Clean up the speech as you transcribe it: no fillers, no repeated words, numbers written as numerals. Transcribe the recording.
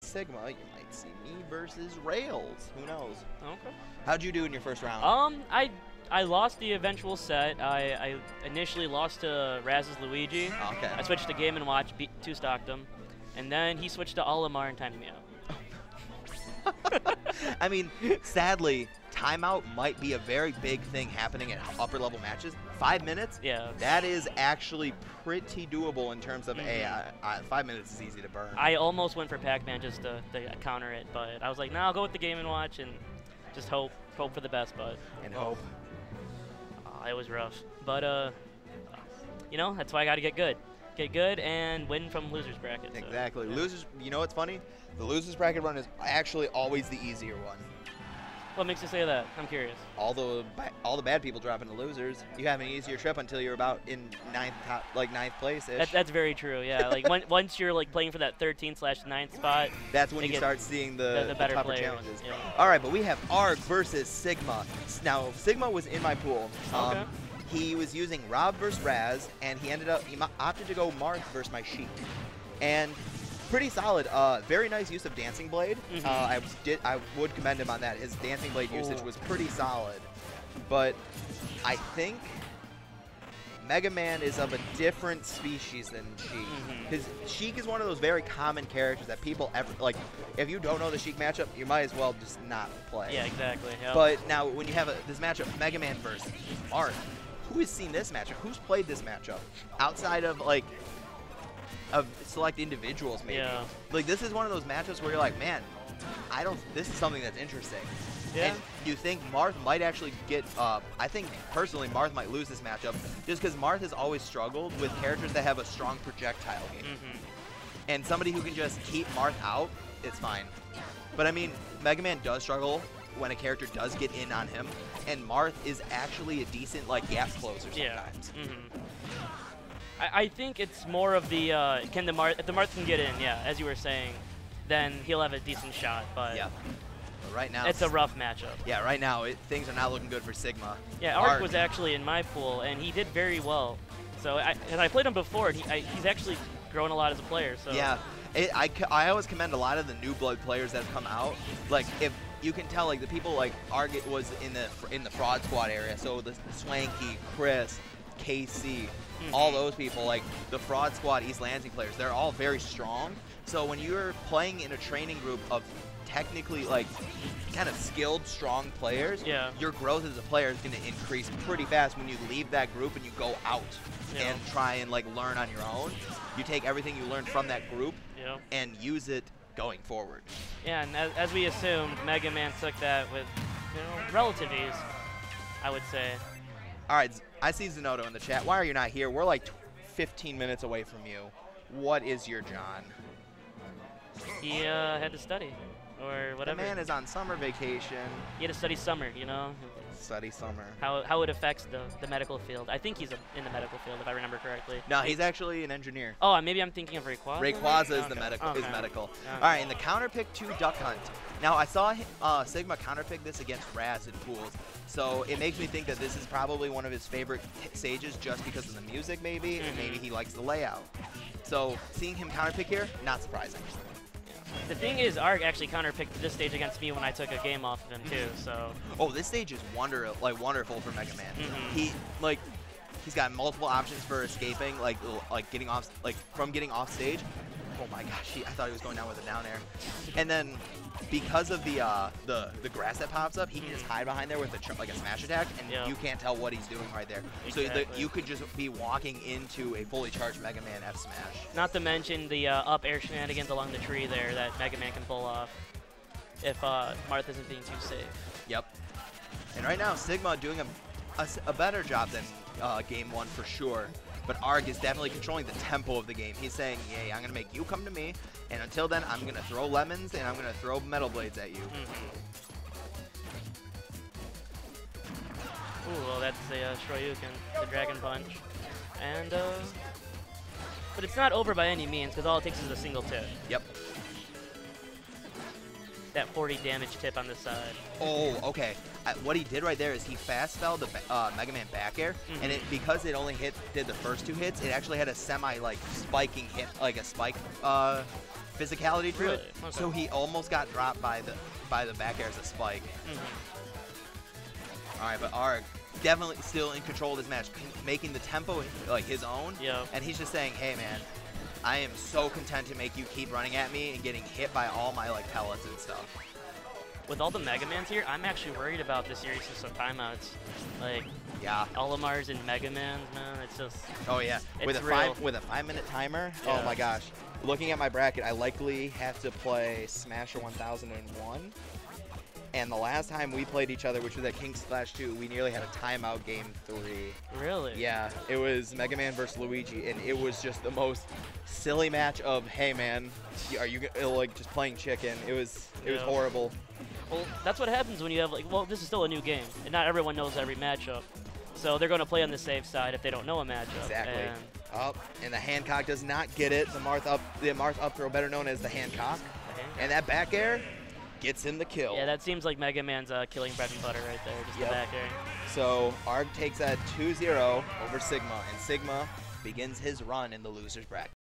Sigma, you might see me versus Rails. Who knows? Okay. How'd you do in your first round? I lost the eventual set. I initially lost to Raz's Luigi. Okay. I switched to Game & Watch, two-stocked him. And then he switched to Olimar and timed me out. I mean, sadly, timeout might be a very big thing happening at upper-level matches. 5 minutes? Yeah. That is actually pretty doable in terms of AI. 5 minutes is easy to burn. I almost went for Pac-Man just to counter it, but I was like, no, I'll go with the Game & Watch and just hope for the best, but... And hope. It was rough. But, you know, that's why I got to get good. Get good and win from losers bracket. Exactly. So, yeah. Losers, you know what's funny? The losers bracket run is actually always the easier one. What makes you say that? I'm curious. All the bad people drop into losers. You have an easier trip until you're about in ninth place-ish. That's very true. Yeah, like once you're like playing for that 13/9th spot. That's when you start seeing the better tougher players. challenges. Yeah. All right, but we have Arg versus Sigma. Now Sigma was in my pool. Okay. He was using Rob versus Raz, and he opted to go Marth versus my Sheik, and pretty solid. Very nice use of Dancing Blade. I would commend him on that. His Dancing Blade usage was pretty solid, but I think Mega Man is of a different species than Sheik. Because Sheik is one of those very common characters that people like. If you don't know the Sheik matchup, you might as well just not play. Yeah, exactly. Yep. But now when you have this matchup, Mega Man versus Marth, who has seen this matchup? Who's played this matchup outside of like of select individuals maybe? Yeah. Like this is one of those matchups where you're like, man, this is something that's interesting. Yeah. And you think Marth might actually get I think personally Marth might lose this matchup just because Marth has always struggled with characters that have a strong projectile game. And somebody who can just keep Marth out, it's fine. But I mean, Mega Man does struggle when a character does get in on him, and Marth is actually a decent like gap closer sometimes. I think it's more of the if the Marth can get in, yeah, as you were saying, then he'll have a decent shot. But yeah, but right now it's a rough matchup. Yeah, right now things are not looking good for Sigma. Yeah, Arg was actually in my pool, and he did very well. So I played him before, and he's actually grown a lot as a player. So yeah, I always commend a lot of the new blood players that have come out. Like if you can tell, like the people like Arg was in the fraud squad area, so the Swanky, Chris, KC, all those people, like the fraud squad Ypsilanti players, they're all very strong. So when you're playing in a training group of technically like kind of skilled, strong players, your growth as a player is going to increase pretty fast when you leave that group and you go out and try and like learn on your own. You take everything you learned from that group and use it going forward. Yeah, and as we assumed, Mega Man took that with relative ease, I would say. All right, I see Zenoto in the chat. Why are you not here? We're like 15 minutes away from you. What is your John? He had to study, or whatever. The man is on summer vacation. He had to study summer, you know? Study summer. How it affects the medical field. I think he's in the medical field, if I remember correctly. No, he's actually an engineer. Oh, maybe I'm thinking of Rayquaza? Rayquaza is the medical. All right, and the counter pick to Duck Hunt. Now, I saw Sigma counterpick this against Raz in pools, so it makes me think that this is probably one of his favorite stages just because of the music, maybe, and maybe he likes the layout. So seeing him counterpick here, not surprising. The thing is, Arg actually counterpicked this stage against me when I took a game off of him too. So. Oh, this stage is wonderful for Mega Man. He's got multiple options for escaping, like getting off, from getting off stage. Oh my gosh, I thought he was going down with a down air. And then because of the grass that pops up, he can just hide behind there with a smash attack, and you can't tell what he's doing right there. Exactly. So you could just be walking into a fully charged Mega Man F smash. Not to mention the up air shenanigans along the tree there that Mega Man can pull off if Marth isn't being too safe. Yep. And right now, Sigma doing a better job than Game 1 for sure. But Arg is definitely controlling the tempo of the game. He's saying, "Yay, I'm going to make you come to me, and until then, I'm going to throw lemons, and I'm going to throw metal blades at you." Ooh, well, that's the Shoryuken, the Dragon Punch. And, but it's not over by any means, because all it takes is a single tip. Yep. That 40 damage tip on the side. Oh, okay. What he did right there is he fast fell the Mega Man back air, and because it only did the first two hits, it actually had a spiking hit, like a spike physicality to Really? it. Okay. So he almost got dropped by the back air as a spike. All right, but Arg definitely still in control of this match, making the tempo like his own. Yeah. And he's just saying, hey man, I am so content to make you keep running at me and getting hit by all my like pellets and stuff. With all the Mega Mans here, I'm actually worried about this series of timeouts. Like, yeah, Olimar's and Mega Mans, man, it's just. Oh yeah, with a real. 5-minute timer. Yeah. Oh my gosh, looking at my bracket, I likely have to play Smasher 1001. And the last time we played each other, which was at King's Clash 2, we nearly had a timeout game 3. Really? Yeah, it was Mega Man versus Luigi, and it was just the most silly match of, hey man, are you like just playing chicken? It was horrible. Well, that's what happens when you have like, well, this is still a new game, and not everyone knows every matchup. So they're going to play on the safe side if they don't know a matchup. Exactly. And and the Hancock does not get it. The Marth up throw, better known as the Hancock. And that back air gets him the kill. yeah, that seems like Mega Man's killing bread and butter right there, just the back air. So Arg takes that 2-0 over Sigma, and Sigma begins his run in the loser's bracket.